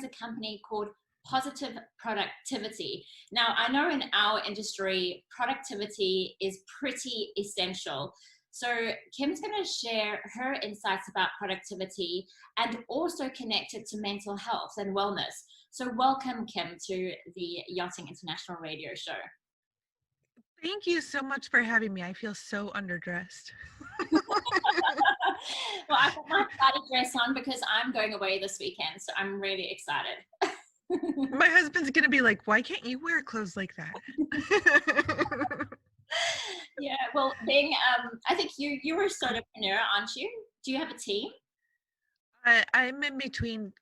a company called Positive Productivity. Now, I know in our industry, productivity is pretty essential. So Kim's going to share her insights about productivity and also connect it to mental health and wellness. So welcome, Kim, to the Yachting International Radio Show. Thank you so much for having me. I feel so underdressed. Well, I got my party dress on because I'm going away this weekend, so I'm really excited. My husband's going to be like, why can't you wear clothes like that? Yeah, well, being, I think you're a solopreneur, aren't you? Do you have a team? I'm in between.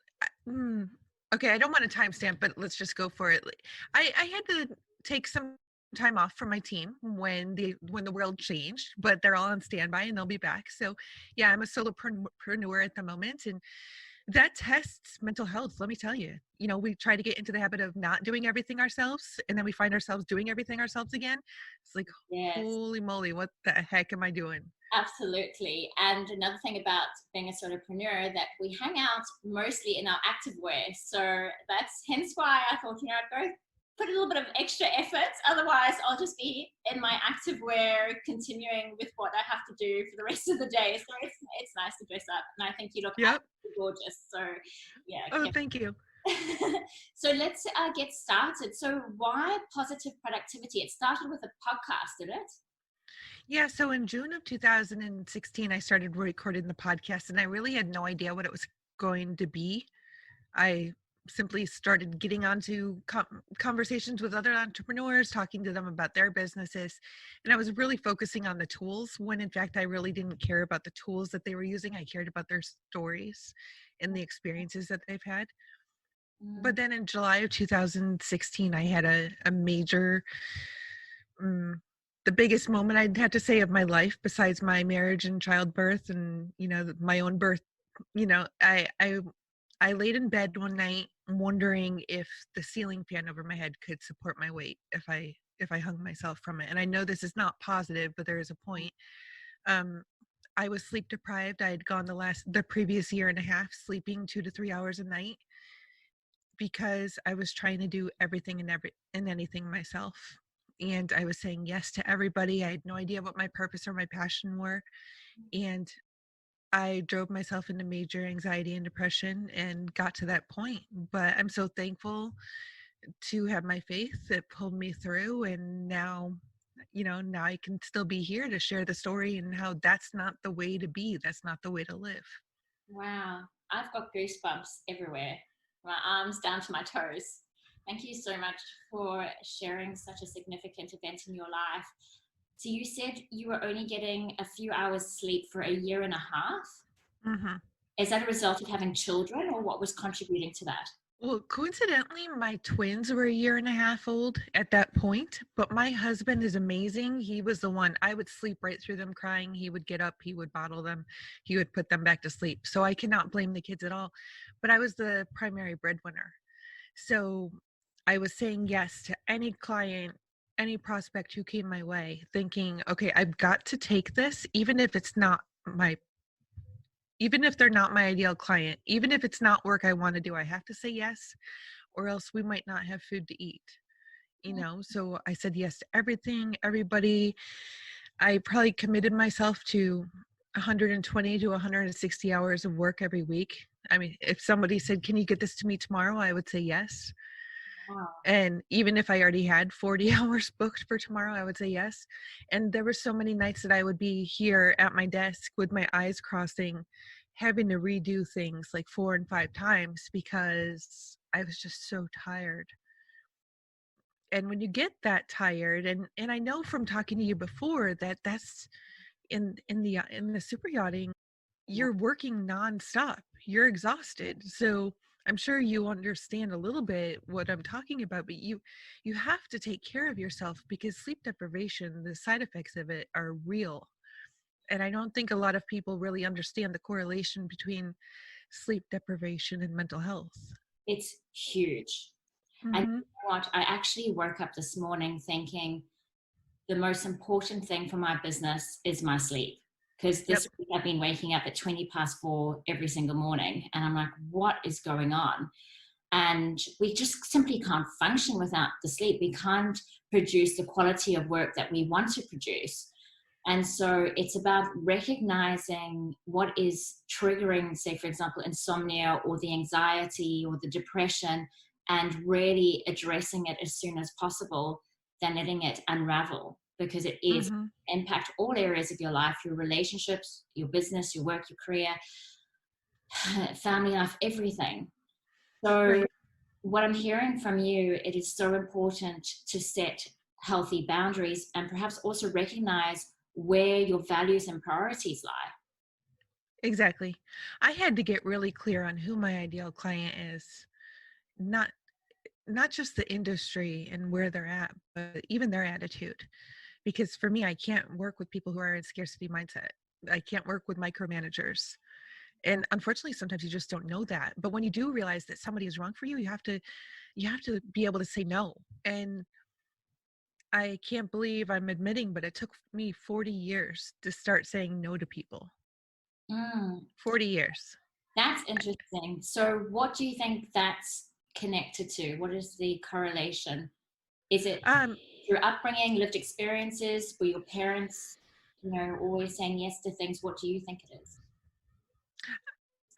Okay, I don't want to timestamp, but let's just go for it. I had to take some time off from my team when the world changed, but they're all on standby and they'll be back. So yeah, I'm a solopreneur at the moment, and that tests mental health. Let me tell you, we try to get into the habit of not doing everything ourselves, and then we find ourselves doing everything ourselves again. It's like, Yes. Holy moly, what the heck am I doing? Absolutely. And another thing about being a solopreneur, that we hang out mostly in our activewear. So that's hence why I thought, I'd go put a little bit of extra effort. Otherwise, I'll just be in my activewear, continuing with what I have to do for the rest of the day. So it's nice to dress up, and I think you look absolutely gorgeous. So yeah. Oh, thank you. So let's get started. So why positive productivity? It started with a podcast, did it? Yeah, so in June of 2016, I started recording the podcast, and I really had no idea what it was going to be. I simply started getting onto conversations with other entrepreneurs, talking to them about their businesses. And I was really focusing on the tools, when in fact, I really didn't care about the tools that they were using. I cared about their stories and the experiences that they've had. But then in July of 2016, I had a major, the biggest moment I'd had to say of my life, besides my marriage and childbirth and, my own birth. I laid in bed one night wondering if the ceiling fan over my head could support my weight if I hung myself from it. And I know this is not positive, but there is a point. I was sleep deprived. I had gone the previous year and a half sleeping 2 to 3 hours a night, because I was trying to do everything and anything myself. And I was saying yes to everybody. I had no idea what my purpose or my passion were. And I drove myself into major anxiety and depression and got to that point. But I'm so thankful to have my faith that pulled me through. And now, now I can still be here to share the story and how that's not the way to be. That's not the way to live. Wow. I've got goosebumps everywhere, my arms down to my toes. Thank you so much for sharing such a significant event in your life. So you said you were only getting a few hours sleep for a year and a half? Mm-hmm. Is that a result of having children, or what was contributing to that? Well, coincidentally, my twins were a year and a half old at that point, but my husband is amazing. He was the one. I would sleep right through them crying. He would get up, he would bottle them, he would put them back to sleep. So I cannot blame the kids at all, but I was the primary breadwinner. So I was saying yes to any client, any prospect who came my way, thinking, okay, I've got to take this, even if they're not my ideal client, even if it's not work I want to do, I have to say yes, or else we might not have food to eat, So I said yes to everything, everybody. I probably committed myself to 120 to 160 hours of work every week. I mean, if somebody said, can you get this to me tomorrow? I would say yes. Wow. And even if I already had 40 hours booked for tomorrow, I would say yes. And there were so many nights that I would be here at my desk with my eyes crossing, having to redo things like 4 and 5 times because I was just so tired. And when you get that tired, and I know from talking to you before that that's in the super yachting, you're working nonstop, you're exhausted. So I'm sure you understand a little bit what I'm talking about, but you have to take care of yourself, because sleep deprivation, the side effects of it are real. And I don't think a lot of people really understand the correlation between sleep deprivation and mental health. It's huge. Mm-hmm. And you know what? I actually woke up this morning thinking the most important thing for my business is my sleep. Because this week I've been waking up at 4:20 every single morning. And I'm like, what is going on? and we just simply can't function without the sleep. We can't produce the quality of work that we want to produce. And so it's about recognizing what is triggering, say, for example, insomnia or the anxiety or the depression, and really addressing it as soon as possible, than letting it unravel, because it is Mm-hmm. impact all areas of your life, your relationships, your business, your work, your career, family life, everything. So Right. what I'm hearing from you, it is so important to set healthy boundaries and perhaps also recognize where your values and priorities lie. Exactly. I had to get really clear on who my ideal client is, not not just the industry and where they're at, but even their attitude. Because for me, I can't work with people who are in scarcity mindset. I can't work with micromanagers. And unfortunately, sometimes you just don't know that. But when you do realize that somebody is wrong for you, you have to be able to say no. And I can't believe I'm admitting, but it took me 40 years to start saying no to people. Mm, 40 years. that's interesting. So what do you think that's connected to? What is the correlation? Is it Um, your upbringing, lived experiences? Were your parents, always saying yes to things? What do you think it is?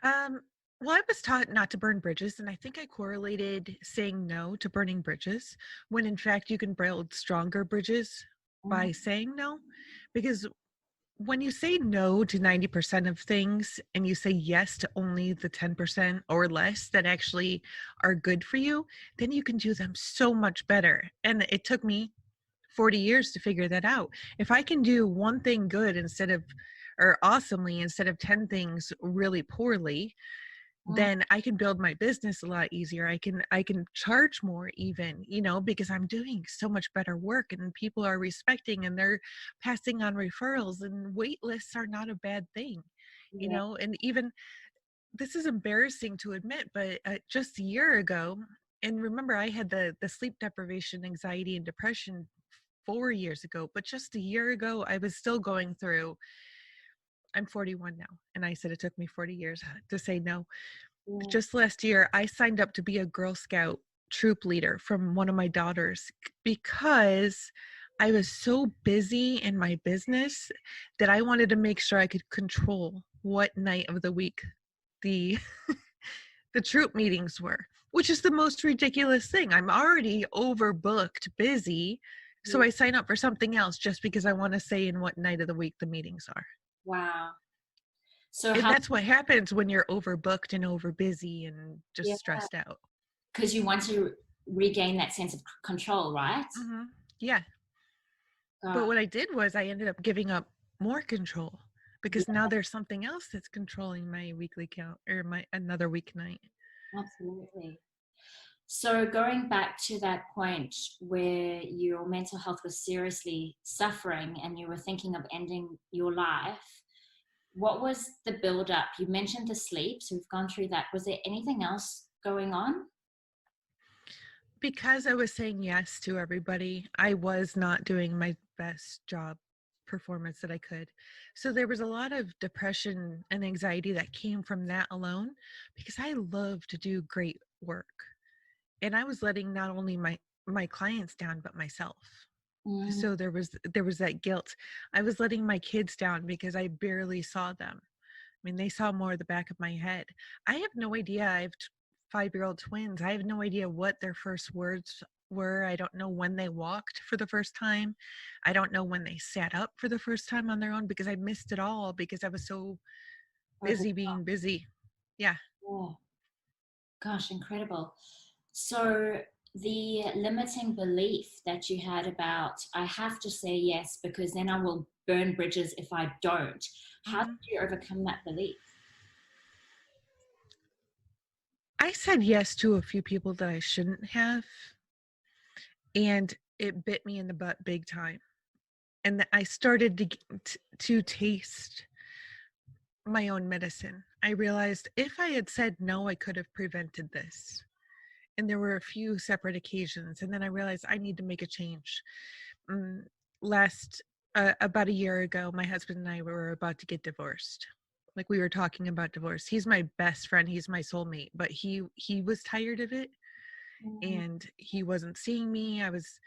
um, well, I was taught not to burn bridges, and I think I correlated saying no to burning bridges, when in fact you can build stronger bridges Mm, by saying no. Because when you say no to 90% of things and you say yes to only the 10% or less that actually are good for you, then you can do them so much better. And it took me 40 years to figure that out. If I can do one thing good or awesomely instead of 10 things really poorly, mm, then I can build my business a lot easier. I can charge more even, because I'm doing so much better work and people are respecting and they're passing on referrals, and wait lists are not a bad thing, yeah. and even this is embarrassing to admit, but just a year ago, and remember I had the sleep deprivation, anxiety and depression 4 years ago, but just a year ago I was still going through. I'm 41 now, and I said it took me 40 years to say no. Yeah. Just last year, I signed up to be a Girl Scout troop leader from one of my daughters because I was so busy in my business that I wanted to make sure I could control what night of the week the the troop meetings were, which is the most ridiculous thing. I'm already overbooked, busy, so Yeah. I sign up for something else just because I want to say in what night of the week the meetings are. Wow. So And how, that's what happens when you're overbooked and over busy and just yeah, stressed out. because you want to regain that sense of control, right? Hmm. Yeah. But God, what I did was I ended up giving up more control because yeah, now there's something else that's controlling my weekly count or my another weeknight. absolutely. So going back to that point where your mental health was seriously suffering and you were thinking of ending your life, what was the build up? You mentioned the sleep, so we've gone through that. Was there anything else going on? Because I was saying yes to everybody, I was not doing my best job performance that I could. So there was a lot of depression and anxiety that came from that alone, because I love to do great work. And I was letting not only my clients down but myself. Mm, So there was that guilt. I was letting my kids down because I barely saw them. I mean, they saw more of the back of my head. I have no idea. I have 5-year-old twins. I have no idea what their first words were. I don't know when they walked for the first time. I don't know when they sat up for the first time on their own, because I missed it all because I was so over, busy being busy. Yeah. yeah. Gosh, incredible. So the limiting belief that you had about, I have to say yes because then I will burn bridges if I don't. How did Hmm. you overcome that belief? I said yes to a few people that I shouldn't have, and it bit me in the butt big time. And I started to taste my own medicine. I realized if I had said no, I could have prevented this. And there were a few separate occasions. And then I realized I need to make a change. Mm, Last, about a year ago, my husband and I were about to get divorced. Like we were talking about divorce. He's my best friend. He's my soulmate, but he was tired of it Mm. and he wasn't seeing me. I was,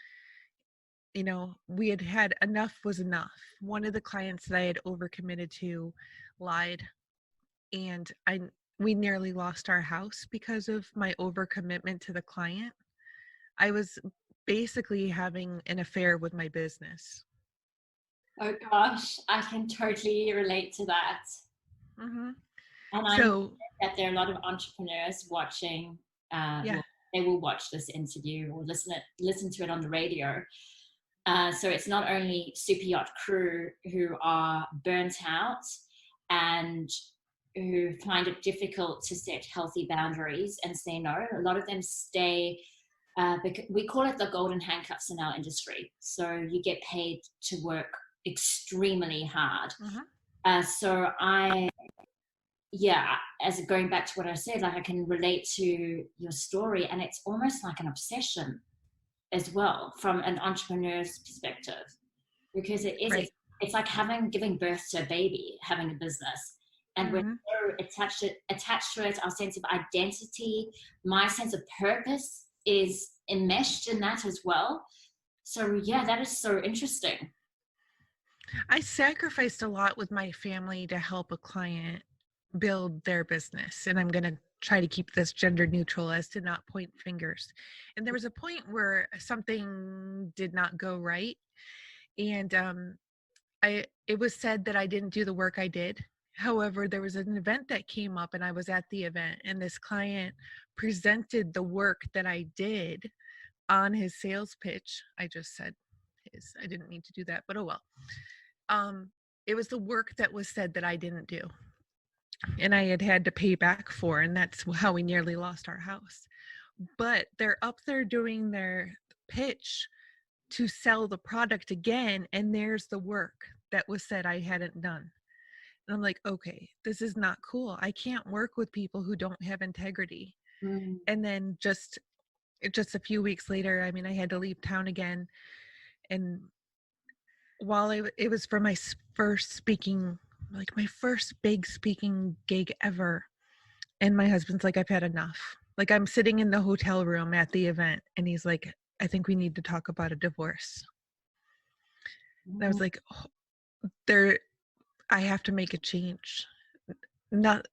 we had enough was enough. One of the clients that I had overcommitted to lied, and we nearly lost our house because of my overcommitment to the client. I was basically having an affair with my business. Oh gosh, I can totally relate to that. Mm-hmm. And I know So, that there are a lot of entrepreneurs watching, yeah. well, they will watch this interview or listen to it on the radio. So it's not only super yacht crew who are burnt out and who find it difficult to set healthy boundaries and say no. A lot of them stay, because we call it the golden handcuffs in our industry. So you get paid to work extremely hard. Mm-hmm. So yeah, as going back to what I said, like I can relate to your story, and it's almost like an obsession as well from an entrepreneur's perspective, because Right. it's like giving birth to a baby, having a business, and we're Mm-hmm. so attached to it. Our sense of identity, my sense of purpose is enmeshed in that as well. So yeah, that is so interesting. I sacrificed a lot with my family to help a client build their business. And I'm going to try to keep this gender neutral as to not point fingers. And there was a point where something did not go right. And it was said that I didn't do the work I did. However, there was an event that came up and I was at the event, and this client presented the work that I did on his sales pitch. I just said his, I didn't mean to do that, but oh well. Um, it was the work that was said that I didn't do and I had to pay back for, and that's how we nearly lost our house. But they're up there doing their pitch to sell the product again, and there's the work that was said I hadn't done. And I'm like, okay, this is not cool. I can't work with people who don't have integrity. Mm. And then just a few weeks later, I mean, I had to leave town again, and while it was for my first speaking, like my first big speaking gig ever. And my husband's like, I've had enough. Like I'm sitting in the hotel room at the event and he's like, I think we need to talk about a divorce. And I was like, oh, I have to make a change. Not,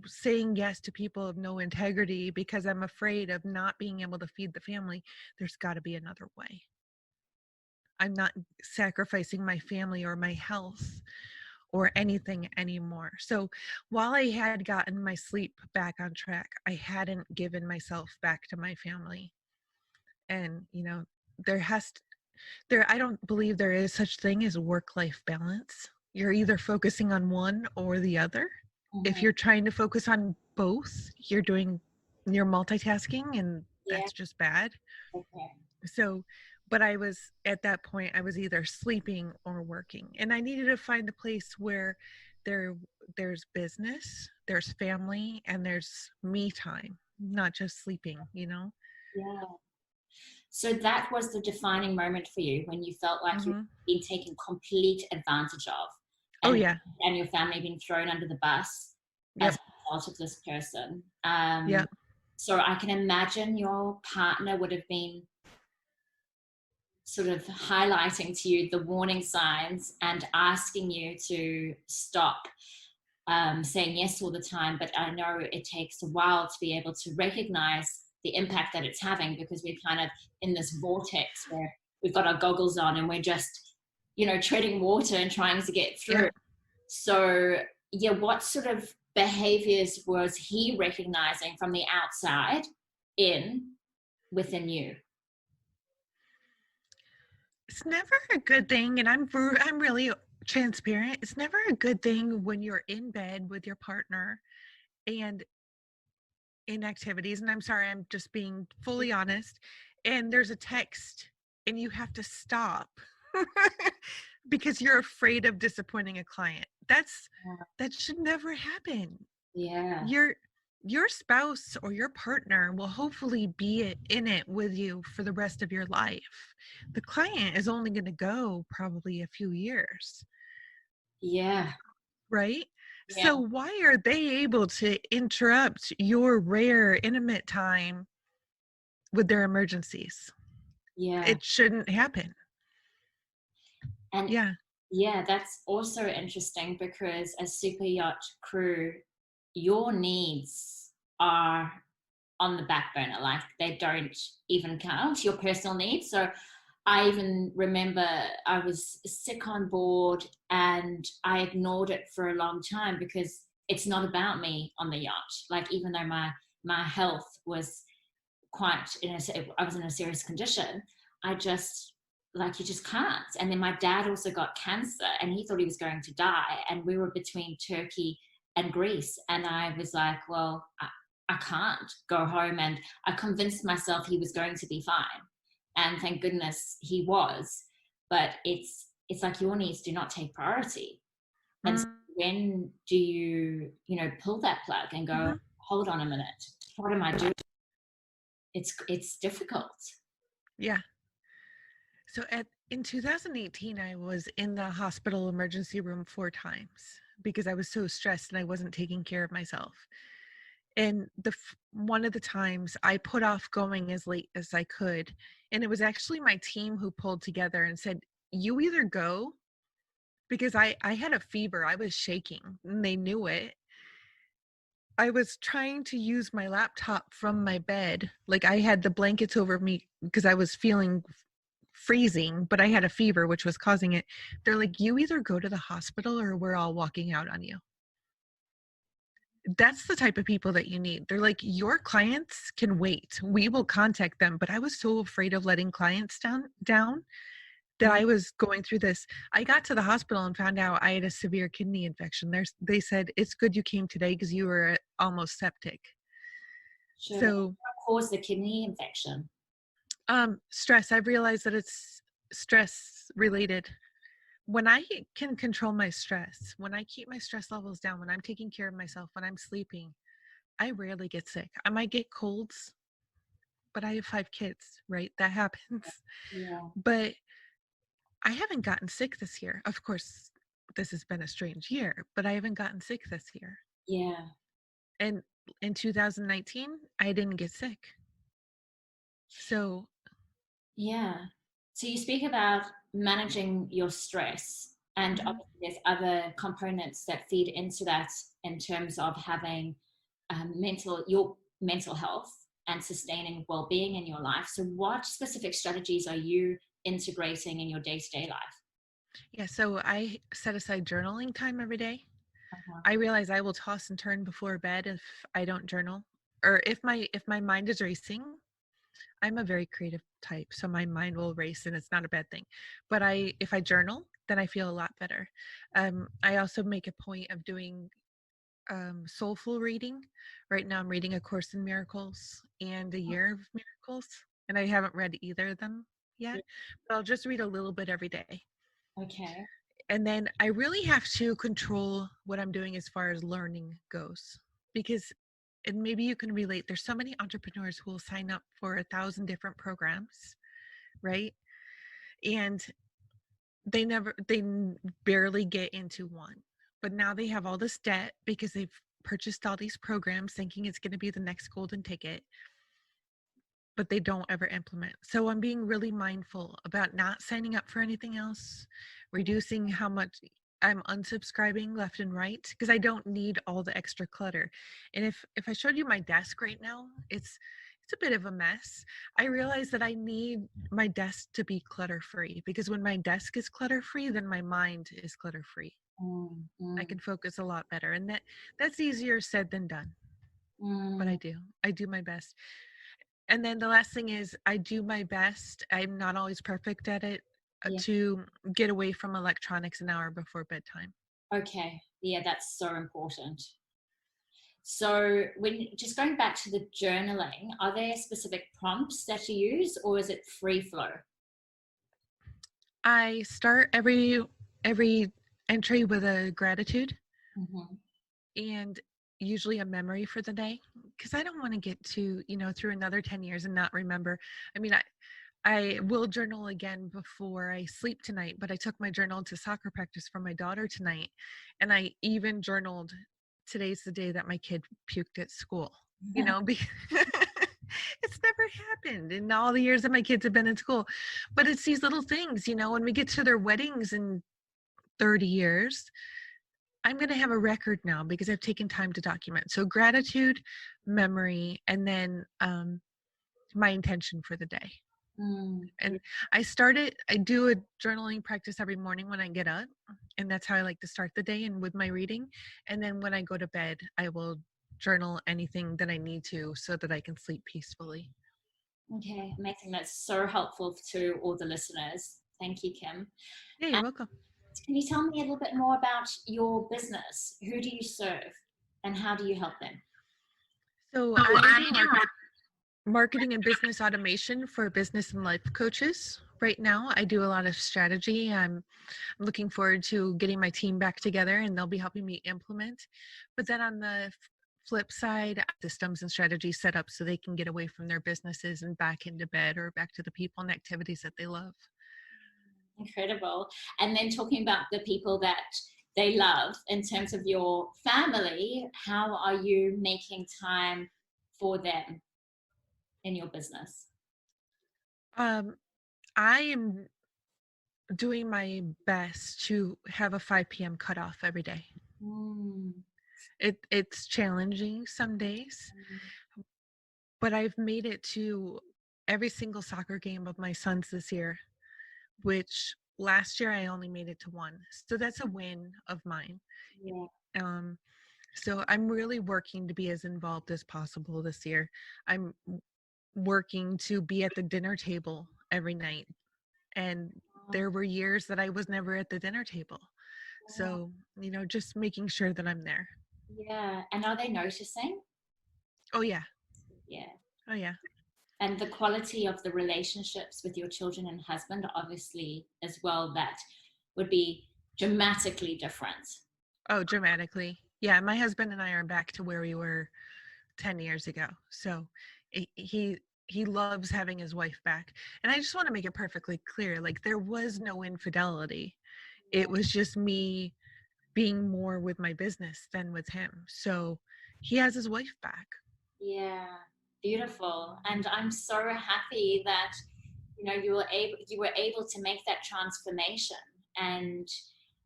saying yes to people of no integrity because I'm afraid of not being able to feed the family. There's got to be another way. I'm not sacrificing my family or my health or anything anymore. So while I had gotten my sleep back on track, I hadn't given myself back to my family. And, there has to, I don't believe there is such thing as work-life balance. You're either focusing on one or the other. If Mhm. you're trying to focus on both, you're multitasking, and Yeah. that's just bad. Okay. So, but I was at that point, I was either sleeping or working, and I needed to find a place where there's business, there's family, and there's me time, not just sleeping. Yeah. So that was the defining moment for you when you felt like you've Mm-hmm. been taken complete advantage of, Oh and yeah. and your family been thrown under the bus as Yep. a result of this person. Yep. So I can imagine your partner would have been sort of highlighting to you the warning signs and asking you to stop saying yes all the time. But I know it takes a while to be able to recognize the impact that it's having, because we're kind of in this vortex where we've got our goggles on and we're just, treading water and trying to get through. Yep. So, yeah, what sort of behaviors was he recognizing from the outside in within you? It's never a good thing, and I'm really transparent. It's never a good thing when you're in bed with your partner and in activities, and I'm sorry, I'm just being fully honest, and there's a text and you have to stop because you're afraid of disappointing a client. That should never happen. Yeah. Your spouse or your partner will hopefully be in it with you for the rest of your life. The client is only going to go probably a few years, Yeah. right? Yeah. So why are they able to interrupt your rare intimate time with their emergencies? Yeah. It shouldn't happen. And Yeah. yeah, that's also interesting because as super yacht crew, your needs are on the back burner. Like they don't even count your personal needs. So I even remember I was sick on board and I ignored it for a long time because it's not about me on the yacht. Like even though my health was quite I was in a serious condition, I just like you just can't. And then my dad also got cancer and he thought he was going to die. And we were between Turkey and Greece. And I was like, well, I can't go home. And I convinced myself he was going to be fine. And thank goodness he was. But it's like your needs do not take priority. And so Mm-hmm. when do you pull that plug and go, hold on a minute, what am I doing? It's difficult. Yeah. So in 2018, I was in the hospital emergency room 4 times because I was so stressed and I wasn't taking care of myself. And one of the times I put off going as late as I could, and it was actually my team who pulled together and said, "You either go," because I had a fever, I was shaking, and they knew it. I was trying to use my laptop from my bed, like I had the blankets over me because I was feeling freezing, but I had a fever, which was causing it. They're like, "You either go to the hospital or we're all walking out on you." That's the type of people that you need. They're like, "Your clients can wait. We will contact them." But I was so afraid of letting clients down that Mm, I was going through this. I got to the hospital and found out I had a severe kidney infection. They said, "It's good you came today because you were almost septic." sure. So What caused the kidney infection? stress. I've realized that it's stress related. When I can control my stress, when I keep my stress levels down, when I'm taking care of myself, when I'm sleeping, I rarely get sick. I might get colds, but I have 5 kids, right? That happens. Yeah. But I haven't gotten sick this year. Of course, this has been a strange year, but I haven't gotten sick this year. Yeah. And in 2019, I didn't get sick. So, Yeah. So you speak about managing your stress, and mhm. obviously there's other components that feed into that in terms of having your mental health and sustaining well-being in your life. So what specific strategies are you integrating in your day-to-day life? Yeah, so I set aside journaling time every day. Uh-huh. I realize I will toss and turn before bed if I don't journal, or if my mind is racing. I'm a very creative type, so my mind will race and it's not a bad thing. But if I journal, then I feel a lot better. I also make a point of doing soulful reading. Right now I'm reading A Course in Miracles and A Year of Miracles, and I haven't read either of them yet, but I'll just read a little bit every day. Okay. And then I really have to control what I'm doing as far as learning goes, because and maybe you can relate, there's so many entrepreneurs who will sign up for 1,000 different programs, right? And they barely get into one, but now they have all this debt because they've purchased all these programs thinking it's going to be the next golden ticket, but they don't ever implement. So I'm being really mindful about not signing up for anything else, reducing how much I'm unsubscribing left and right because I don't need all the extra clutter. And if I showed you my desk right now, it's a bit of a mess. I realize that I need my desk to be clutter free because when my desk is clutter free, then my mind is clutter free. Mm, I mm, can focus a lot better, and that's easier said than done, but mm. I do my best. And then the last thing is I do my best. I'm not always perfect at it, Yeah. to get away from electronics an hour before bedtime. Okay. Yeah, that's so important. So when just going back to the journaling, are there specific prompts that you use or is it free flow? I start every entry with a gratitude Mm-hmm. and usually a memory for the day because I don't want to get to, through another 10 years and not remember. I mean, I will journal again before I sleep tonight, but I took my journal to soccer practice for my daughter tonight. And I even journaled, today's the day that my kid puked at school, because it's never happened in all the years that my kids have been in school. But it's these little things, when we get to their weddings in 30 years, I'm going to have a record now because I've taken time to document. So gratitude, memory, and then my intention for the day. And I do a journaling practice every morning when I get up, and that's how I like to start the day, and with my reading. And then when I go to bed, I will journal anything that I need to so that I can sleep peacefully. Okay, amazing. That's so helpful to all the listeners. Thank you, Kim. Yeah, you're welcome. Can you tell me a little bit more about your business? Who do you serve and how do you help them? So I do marketing and business automation for business and life coaches. Right now, I do a lot of strategy. I'm looking forward to getting my team back together, and they'll be helping me implement. But then on the flip side, systems and strategies set up so they can get away from their businesses and back into bed or back to the people and activities that they love. Incredible. And then talking about the people that they love in terms of your family, how are you making time for them in your business? I am doing my best to have a 5 p.m. cutoff every day. It's challenging some days, but I've made it to every single soccer game of my son's this year, which last year I only made it to one. So that's a win of mine. Yeah. So I'm really working to be as involved as possible this year. I'm working to be at the dinner table every night. And there were years that I was never at the dinner table. So, just making sure that I'm there. Yeah. And are they noticing? Oh, yeah. Yeah. Oh, yeah. And the quality of the relationships with your children and husband, obviously, as well, that would be dramatically different. Oh, dramatically. Yeah, my husband and I are back to where we were 10 years ago. So he loves having his wife back. And I just want to make it perfectly clear, like, there was no infidelity. It was just me being more with my business than with him. So he has his wife back. Yeah, beautiful. And I'm so happy that you were able to make that transformation, and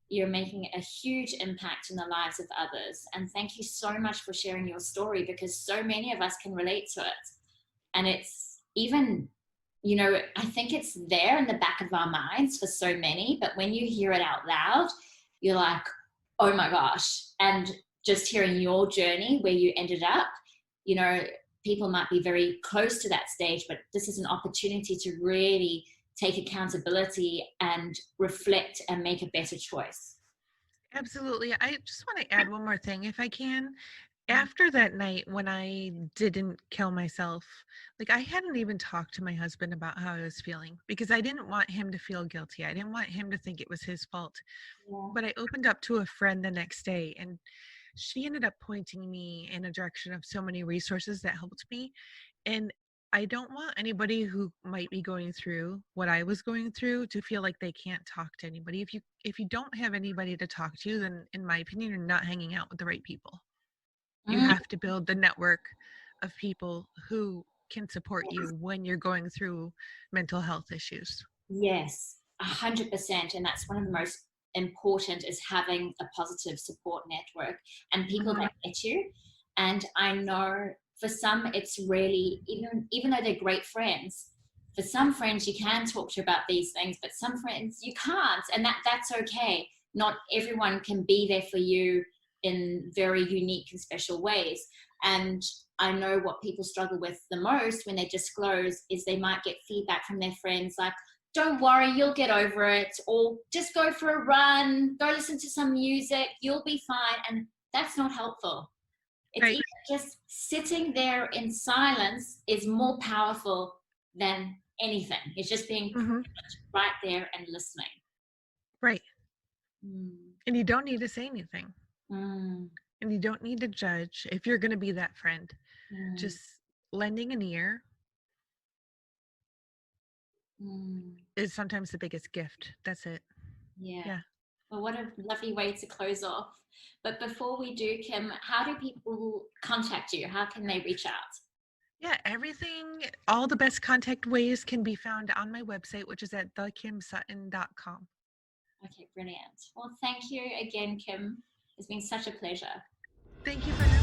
you're making a huge impact in the lives of others. And thank you so much for sharing your story, because so many of us can relate to it. And it's even, I think it's there in the back of our minds for so many, but when you hear it out loud, you're like, oh my gosh. And just hearing your journey where you ended up, people might be very close to that stage, but this is an opportunity to really take accountability and reflect and make a better choice. Absolutely. I just want to add one more thing, if I can. After that night when I didn't kill myself, like, I hadn't even talked to my husband about how I was feeling because I didn't want him to feel guilty. I didn't want him to think it was his fault. Yeah. But I opened up to a friend the next day, and she ended up pointing me in a direction of so many resources that helped me. And I don't want anybody who might be going through what I was going through to feel like they can't talk to anybody. If you don't have anybody to talk to, then in my opinion, you're not hanging out with the right people. You have to build the network of people who can support you when you're going through mental health issues. Yes, 100%. And that's one of the most important, is having a positive support network and people that get you. And I know for some, it's really, even though they're great friends, for some friends you can talk to about these things, but some friends you can't, and that's okay. Not everyone can be there for you in very unique and special ways. And I know what people struggle with the most when they disclose is they might get feedback from their friends like, don't worry, you'll get over it, or just go for a run, go listen to some music, you'll be fine. And that's not helpful. It's Right. just sitting there in silence is more powerful than anything. It's just being right there and listening. Right. And you don't need to say anything. And you don't need to judge if you're going to be that friend. Just lending an ear is sometimes the biggest gift. That's it. Yeah. Yeah. Well, what a lovely way to close off. But before we do, Kim, how do people contact you? How can they reach out? Yeah, everything, all the best contact ways can be found on my website, which is at thekimsutton.com. Okay, brilliant. Well, thank you again, Kim. It's been such a pleasure. Thank you for